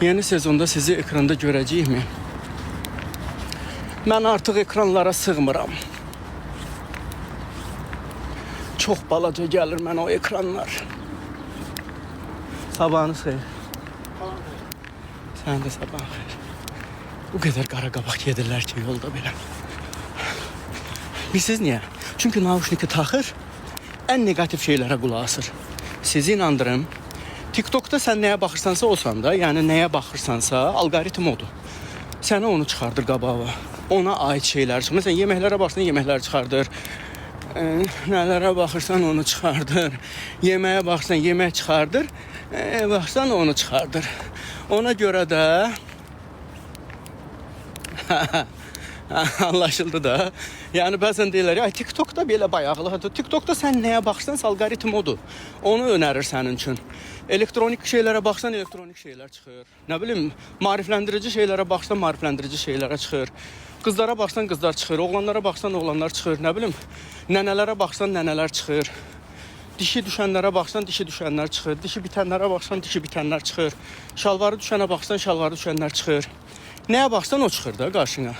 Yeni sezonda sizi ekranda görəcəyikmi? Mən artıq ekranlara sığmıram. Çox balaca gəlir mən o ekranlar. Sabahınız xeyir. Sən də sabahın xeyir. Bu qədər qara qabaq gedirlər ki, yolda belə. Bilirsiniz niyə? Çünki nauşniki taxır, ən negativ şeylərə qulaq asır. Sizi inandırım, TikTok'da sən nəyə baxırsansa olsan da, yəni nəyə baxırsansa, algoritm odur. Sənə onu çıxardır qabağa. Ona aid şeylər çıxır. Məsələn, yeməklərə baxsan, yeməklər çıxardır. Nələrə baxırsan, onu çıxardır. Yeməyə baxsan, yemək çıxardır. Baxsan, onu çıxardır. Ona görə də anlaşıldı da. Yəni bəzən deyirlər, ay TikTok'da belə bayaqlıqdır. TikTok'da sən nəyə baxırsansa algoritm odur. Onu önərir sənin üçün. Elektronik şeylərə baxsan elektronik şeylər çıxır. Nə bilim, maarifləndirici şeylərə baxsan maarifləndirici şeylərə çıxır. Qızlara baxsan qızlar çıxır, oğlanlara baxsan oğlanlar çıxır. Nə bilim, nənələrə baxsan nənələr çıxır. Dişi düşənlərə baxsan dişi düşənlər çıxır. Dişi bitənlərə baxsan dişi bitənlər çıxır. Şalvarı düşənə baxsan şalvarı düşənlər çıxır. Nəyə baxsan o çıxır da qarşına.